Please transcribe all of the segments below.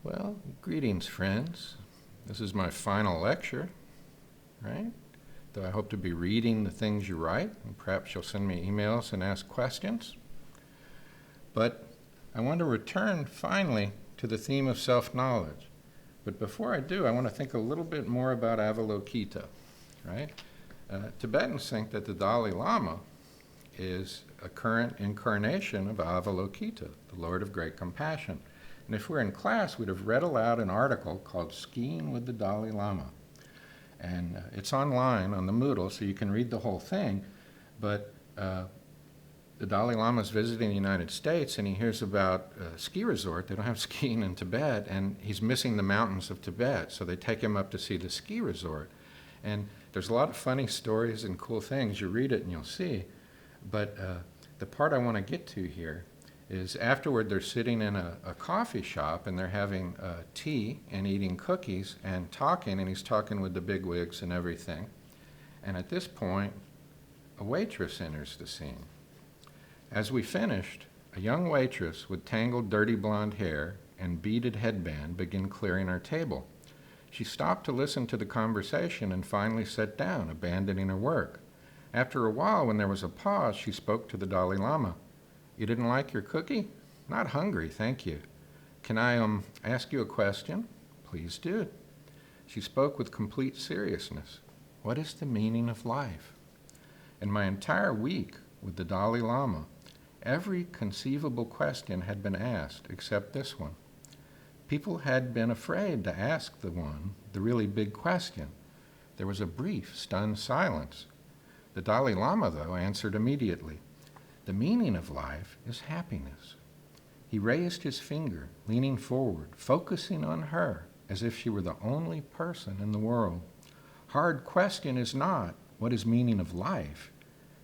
Well, greetings, friends. This is my final lecture, right? Though I hope to be reading the things you write, and perhaps you'll send me emails and ask questions. But I want to return finally to the theme of self-knowledge. But before I do, I want to think a little bit more about Avalokita, right? Tibetans think that the Dalai Lama is a current incarnation of Avalokita, the Lord of Great Compassion. And if we're in class, we'd have read aloud an article called Skiing with the Dalai Lama. And it's online on the Moodle, so you can read the whole thing. But the Dalai Lama is visiting the United States, and he hears about a ski resort. They don't have skiing in Tibet, and he's missing the mountains of Tibet. So they take him up to see the ski resort. And there's a lot of funny stories and cool things. You read it and you'll see. But the part I want to get to here is afterward they're sitting in a coffee shop and they're having tea and eating cookies and talking, and he's talking with the bigwigs and everything. And at this point, a waitress enters the scene. As we finished, a young waitress with tangled, dirty blonde hair and beaded headband began clearing our table. She stopped to listen to the conversation and finally sat down, abandoning her work. After a while, when there was a pause, she spoke to the Dalai Lama. "You didn't like your cookie? Not hungry, thank you. Can I ask you a question?" "Please do." She spoke with complete seriousness. "What is the meaning of life?" In my entire week with the Dalai Lama, every conceivable question had been asked except this one. People had been afraid to ask the really big question. There was a brief, stunned silence. The Dalai Lama, though, answered immediately. "The meaning of life is happiness." He raised his finger, leaning forward, focusing on her as if she were the only person in the world. Hard question is not, what is meaning of life?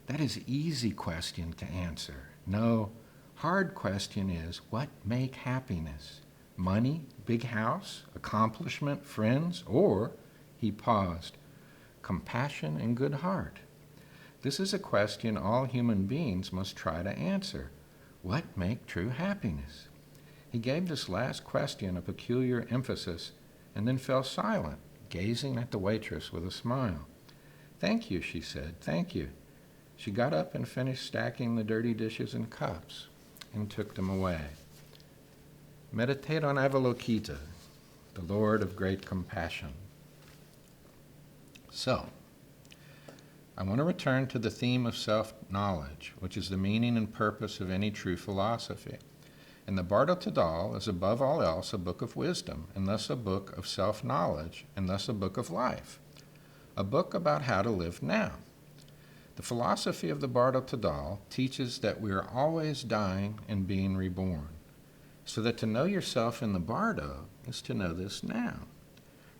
That is easy question to answer. No, hard question is, what make happiness? Money, big house, accomplishment, friends, or, he paused, compassion and good heart? This is a question all human beings must try to answer. What make true happiness? He gave this last question a peculiar emphasis and then fell silent, gazing at the waitress with a smile. "Thank you," she said, "thank you." She got up and finished stacking the dirty dishes and cups and took them away. Meditate on Avalokita, the Lord of Great Compassion. So, I want to return to the theme of self-knowledge, which is the meaning and purpose of any true philosophy. And the Bardo Tadal is above all else a book of wisdom, and thus a book of self-knowledge, and thus a book of life, a book about how to live now. The philosophy of the Bardo Tadal teaches that we are always dying and being reborn, so that to know yourself in the Bardo is to know this now.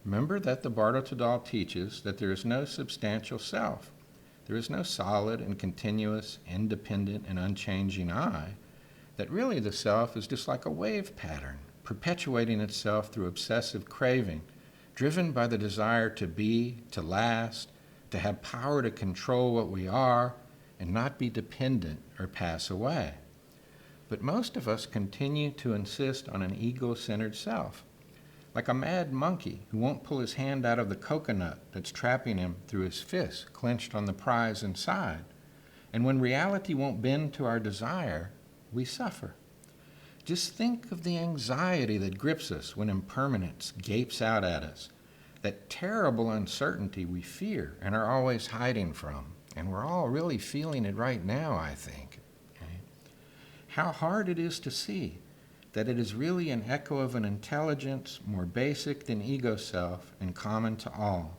Remember that the Bardo Tadal teaches that there is no substantial self. There is no solid and continuous, independent and unchanging I, that really the self is just like a wave pattern, perpetuating itself through obsessive craving, driven by the desire to be, to last, to have power to control what we are, and not be dependent or pass away. But most of us continue to insist on an ego-centered self, like a mad monkey who won't pull his hand out of the coconut that's trapping him through his fist clenched on the prize inside. And when reality won't bend to our desire, we suffer. Just think of the anxiety that grips us when impermanence gapes out at us, that terrible uncertainty we fear and are always hiding from. And we're all really feeling it right now, I think. Okay? How hard it is to see that it is really an echo of an intelligence more basic than ego self and common to all,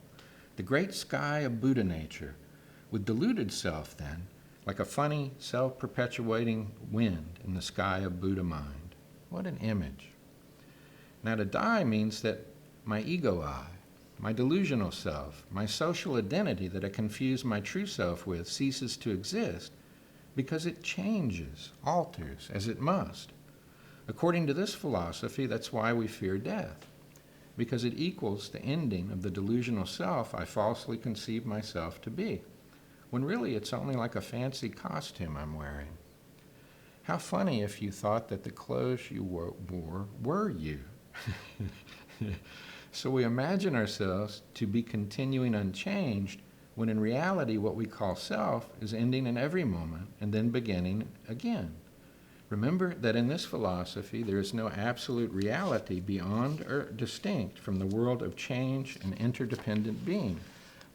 the great sky of Buddha nature, with deluded self then, like a funny, self-perpetuating wind in the sky of Buddha mind. What an image. Now to die means that my ego I, my delusional self, my social identity that I confuse my true self with ceases to exist because it changes, alters, as it must. According to this philosophy, that's why we fear death, because it equals the ending of the delusional self I falsely conceive myself to be, when really it's only like a fancy costume I'm wearing. How funny if you thought that the clothes you wore were you, So we imagine ourselves to be continuing unchanged, when in reality what we call self is ending in every moment and then beginning again. Remember that in this philosophy there is no absolute reality beyond or distinct from the world of change and interdependent being,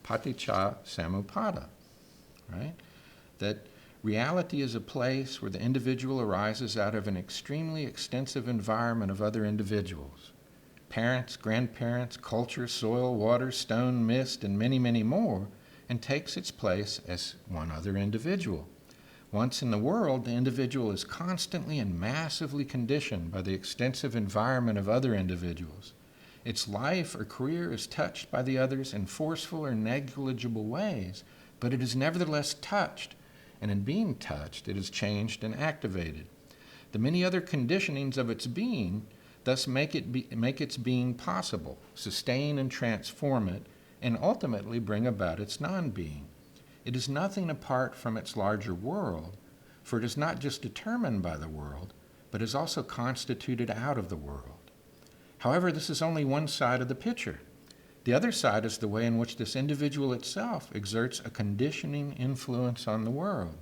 paticca samuppada, right? That reality is a place where the individual arises out of an extremely extensive environment of other individuals. Parents, grandparents, culture, soil, water, stone, mist, and many, many more, and takes its place as one other individual. Once in the world, the individual is constantly and massively conditioned by the extensive environment of other individuals. Its life or career is touched by the others in forceful or negligible ways, but it is nevertheless touched, and in being touched, it is changed and activated. The many other conditionings of its being thus make its being possible, sustain and transform it, and ultimately bring about its non-being. It is nothing apart from its larger world, for it is not just determined by the world, but is also constituted out of the world. However, this is only one side of the picture. The other side is the way in which this individual itself exerts a conditioning influence on the world.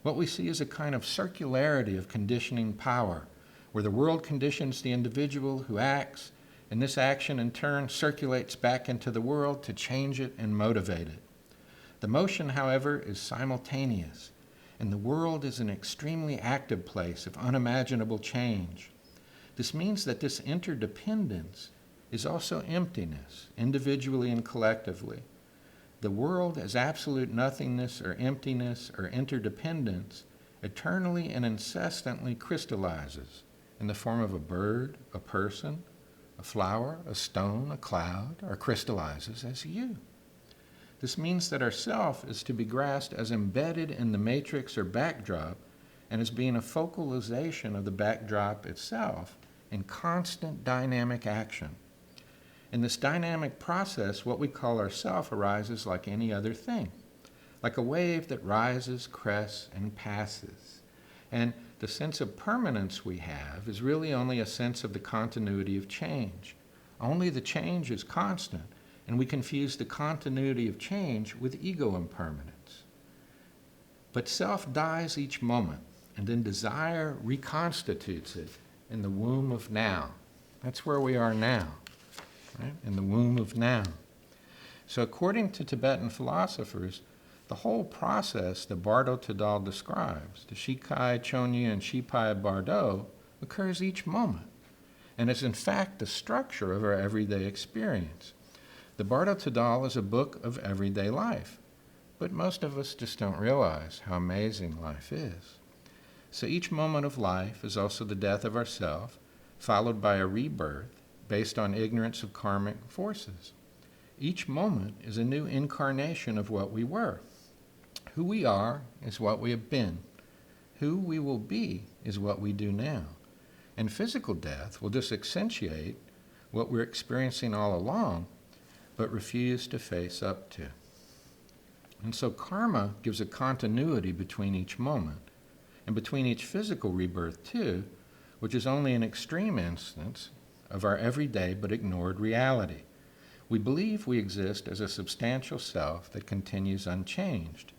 What we see is a kind of circularity of conditioning power, where the world conditions the individual who acts, and this action in turn circulates back into the world to change it and motivate it. The motion, however, is simultaneous, and the world is an extremely active place of unimaginable change. This means that this interdependence is also emptiness, individually and collectively. The world as absolute nothingness or emptiness or interdependence eternally and incessantly crystallizes in the form of a bird, a person, a flower, a stone, a cloud, or crystallizes as you. This means that our self is to be grasped as embedded in the matrix or backdrop, and as being a focalization of the backdrop itself in constant dynamic action. In this dynamic process, what we call ourself arises like any other thing, like a wave that rises, crests, and passes. And the sense of permanence we have is really only a sense of the continuity of change. Only the change is constant, and we confuse the continuity of change with ego impermanence. But self dies each moment, and then desire reconstitutes it in the womb of now. That's where we are now, right? In the womb of now. So according to Tibetan philosophers, the whole process that Bardo Tadal describes, the Shikai, Chonyi, and Shipai Bardo, occurs each moment, and is in fact the structure of our everyday experience. The Bardo Tadal is a book of everyday life, but most of us just don't realize how amazing life is. So each moment of life is also the death of ourself, followed by a rebirth based on ignorance of karmic forces. Each moment is a new incarnation of what we were. Who we are is what we have been. Who we will be is what we do now. And physical death will just accentuate what we're experiencing all along, but refuse to face up to. And so karma gives a continuity between each moment, and between each physical rebirth too, which is only an extreme instance of our everyday but ignored reality. We believe we exist as a substantial self that continues unchanged,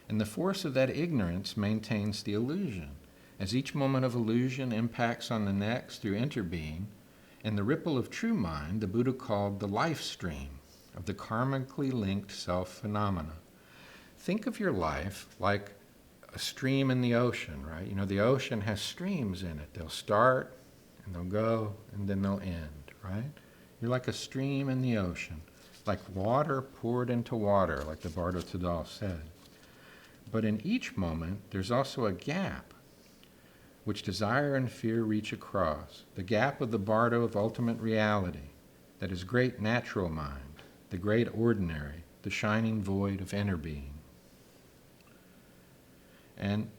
and the force of that ignorance maintains the illusion, as each moment of illusion impacts on the next through interbeing, and the ripple of true mind the Buddha called the life stream of the karmically linked self-phenomena. Think of your life like a stream in the ocean, right? You know, the ocean has streams in it. They'll start, and they'll go, and then they'll end, right? You're like a stream in the ocean, like water poured into water, like the Bardo Tadal said. But in each moment, there's also a gap, which desire and fear reach across, the gap of the Bardo of ultimate reality, that is great natural mind, the great ordinary, the shining void of inner being. And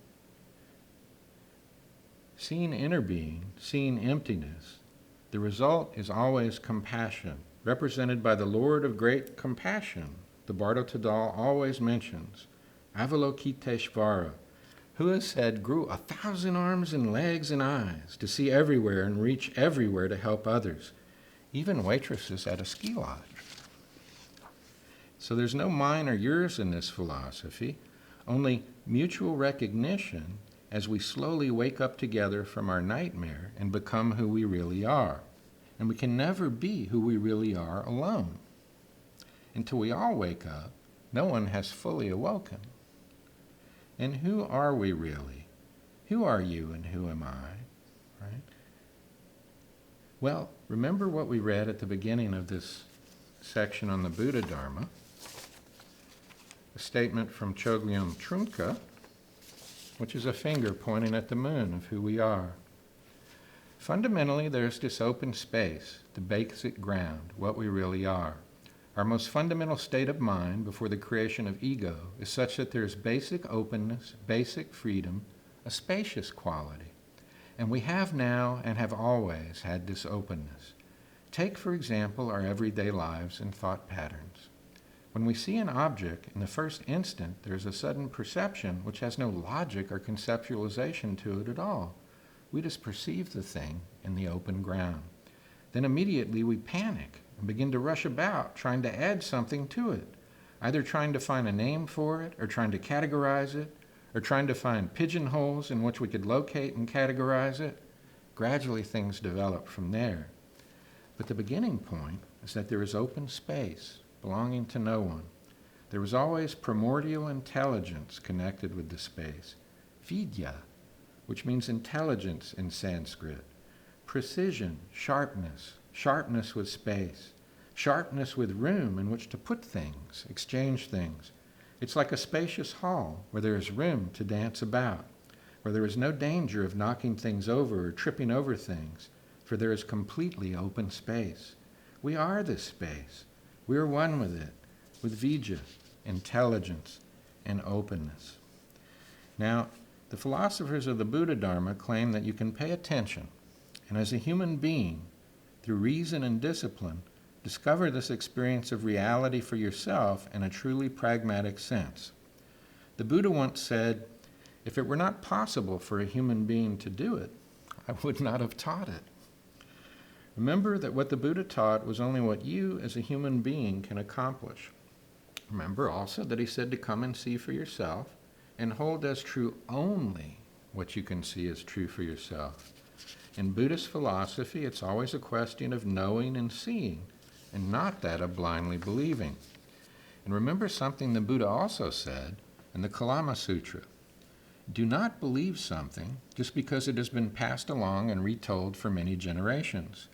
seeing inner being, seeing emptiness, the result is always compassion, represented by the Lord of great compassion. The Bardo Tadal always mentions Avalokiteshvara, Who has said, grew 1,000 arms and legs and eyes to see everywhere and reach everywhere to help others, even waitresses at a ski lodge? So there's no mine or yours in this philosophy, only mutual recognition as we slowly wake up together from our nightmare and become who we really are. And we can never be who we really are alone. Until we all wake up, no one has fully awoken. And who are we really? Who are you and who am I? Right? Well, remember what we read at the beginning of this section on the Buddha Dharma, a statement from Chogyam Trungpa, which is a finger pointing at the moon of who we are. Fundamentally, there's this open space, the basic ground, what we really are. Our most fundamental state of mind before the creation of ego is such that there's basic openness, basic freedom, a spacious quality. And we have now and have always had this openness. Take, for example, our everyday lives and thought patterns. When we see an object, in the first instant, there's a sudden perception which has no logic or conceptualization to it at all. We just perceive the thing in the open ground. Then immediately we panic and begin to rush about trying to add something to it, either trying to find a name for it or trying to categorize it, or trying to find pigeonholes in which we could locate and categorize it. Gradually things develop from there. But the beginning point is that there is open space belonging to no one. There was always primordial intelligence connected with the space. Vidya, which means intelligence in Sanskrit. Precision, sharpness with space, sharpness with room in which to put things, exchange things. It's like a spacious hall where there is room to dance about, where there is no danger of knocking things over or tripping over things, for there is completely open space. We are this space. We are one with it, with vidya, intelligence, and openness. Now, the philosophers of the Buddha Dharma claim that you can pay attention, and as a human being, through reason and discipline, discover this experience of reality for yourself in a truly pragmatic sense. The Buddha once said, "If it were not possible for a human being to do it, I would not have taught it." Remember that what the Buddha taught was only what you as a human being can accomplish. Remember also that he said to come and see for yourself and hold as true only what you can see as true for yourself. In Buddhist philosophy, it's always a question of knowing and seeing, and not that of blindly believing. And remember something the Buddha also said in the Kalama Sutra. Do not believe something just because it has been passed along and retold for many generations.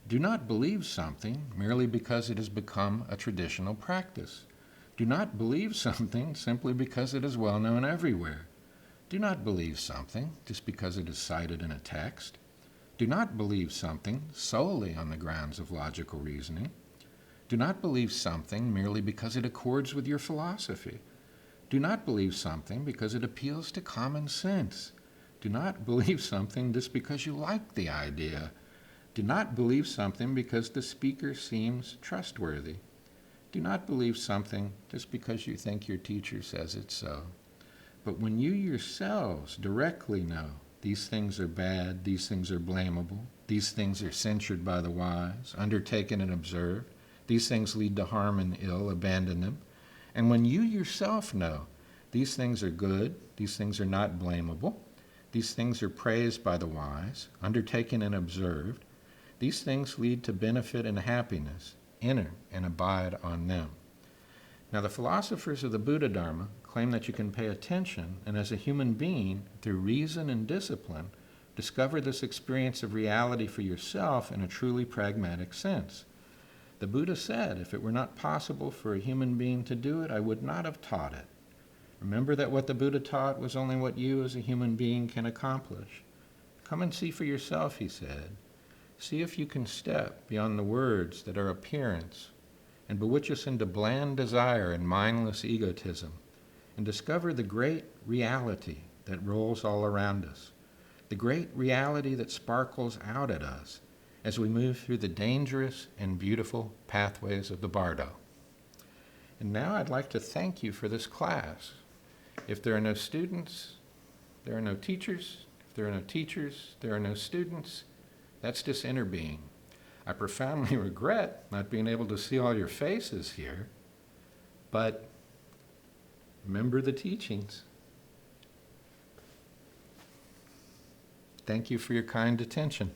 Do not believe something merely because it has become a traditional practice. Do not believe something simply because it is well known everywhere. Do not believe something just because it is cited in a text. Do not believe something solely on the grounds of logical reasoning. Do not believe something merely because it accords with your philosophy. Do not believe something because it appeals to common sense. Do not believe something just because you like the idea. Do not believe something because the speaker seems trustworthy. Do not believe something just because you think your teacher says it's so. But when you yourselves directly know these things are bad, these things are blamable, these things are censured by the wise, undertaken and observed, these things lead to harm and ill, abandon them. And when you yourself know these things are good, these things are not blamable, these things are praised by the wise, undertaken and observed, these things lead to benefit and happiness, enter and abide on them. Now, the philosophers of the Buddha Dharma claim that you can pay attention and as a human being, through reason and discipline, discover this experience of reality for yourself in a truly pragmatic sense. The Buddha said, if it were not possible for a human being to do it, I would not have taught it. Remember that what the Buddha taught was only what you as a human being can accomplish. Come and see for yourself, he said. See if you can step beyond the words that are appearance and bewitch us into bland desire and mindless egotism, and discover the great reality that rolls all around us, the great reality that sparkles out at us as we move through the dangerous and beautiful pathways of the Bardo. And now I'd like to thank you for this class. If there are no students, there are no teachers. If there are no teachers, there are no students. That's just inner being. I profoundly regret not being able to see all your faces here, but remember the teachings. Thank you for your kind attention.